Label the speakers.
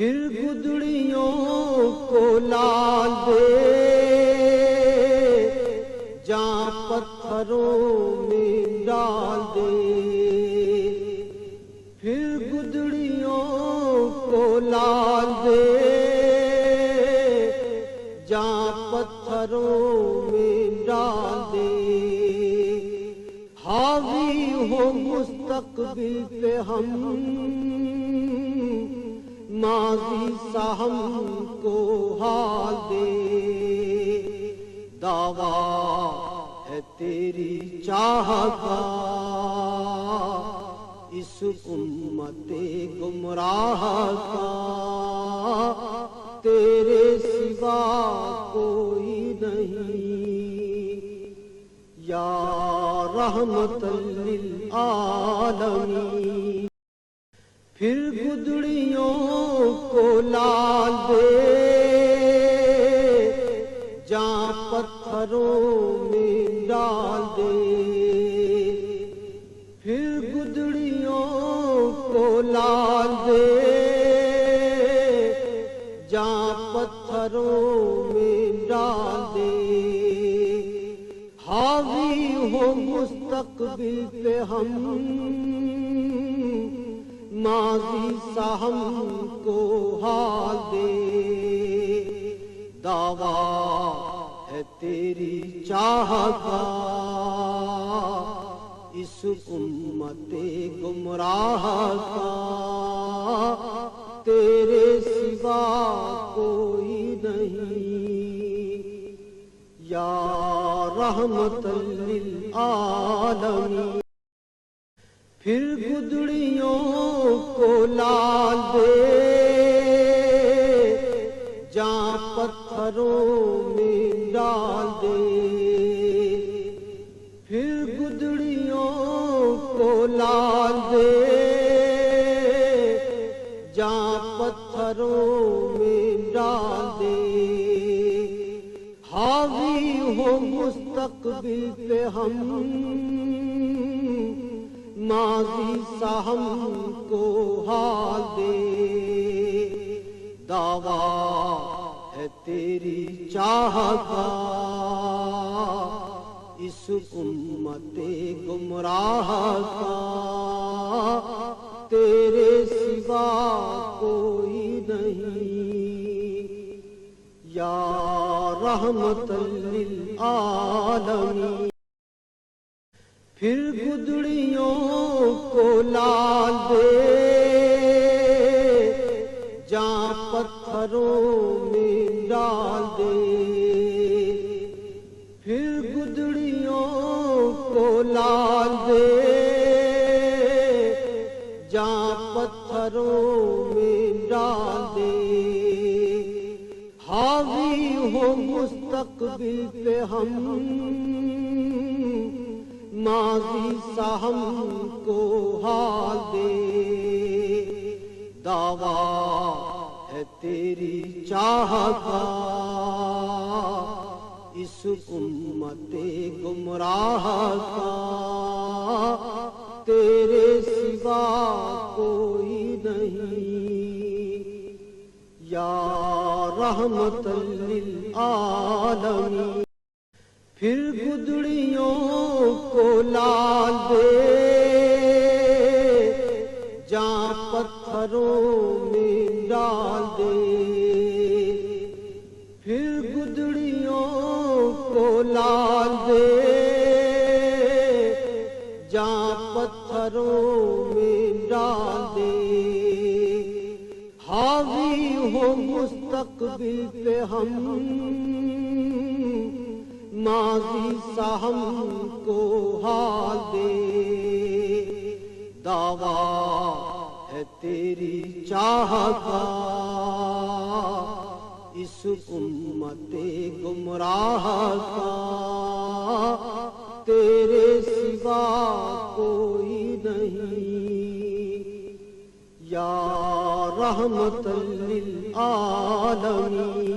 Speaker 1: پھر گدڑیوں کو لال دے جہاں پتھروں میں ڈال دے، پھر گدڑیوں کو لال دے جہاں پتھروں میں ڈال دے، حاوی ہو مستقبل پہ ہم ماضی سا ہم کو حال دے، دعویٰ ہے تیری چاہت کا اس امت گمراہ کا، تیرے سوا کوئی نہیں یا رحمت للعالمین۔ پھر گدڑیوں کو لال دے جہاں پتھروں میں ڈال دے، پھر گدڑیوں کو لال دے جہاں پتھروں میں ڈال دے، حاوی ہو مستقبل پہ ہم ماضی سا ہم کو حال دے، دعویٰ ہے تیری چاہت کا اس امت گمراہ کا، تیرے سوا کوئی نہیں یا رحمت للعالمین۔ پھر گدڑیوں کو لال دے جہاں پتھروں میں ڈال دے، پھر گدڑیوں کو لال دے جہاں پتھروں میں ڈال دے، حاوی ہو مستقبل پہ ہم ماضی سا ہم کو حال دے، دعویٰ ہے تیری چاہت کا اس امت گمراہ کا، تیرے سوا کوئی نہیں یا رحمت للعالمین۔ پھر گدڑیوں کو لال دے جہاں پتھروں میں ڈال دے، پھر گدڑیوں کو لال دے جہاں پتھروں میں ڈال دے، حاوی ہو مستقبل پہ ہم ماضی سا ہم کو حال دے، دعویٰ ہے تیری چاہت کا اس امت گمراہ کا، تیرے سوا کوئی نہیں یا رحمت للعالمین۔ پھر گدڑیوں کو لال دے جہاں پتھروں میں ڈال دے، پھر گدڑیوں کو لال دے جہاں پتھروں میں ڈال دے، حاوی ہو مستقبل پہ ہم ماضی سا ہم کو حال دے، دعویٰ ہے تیری چاہت کا اس امت گمراہ کا، تیرے سوا کوئی نہیں یا رحمت للعالمین۔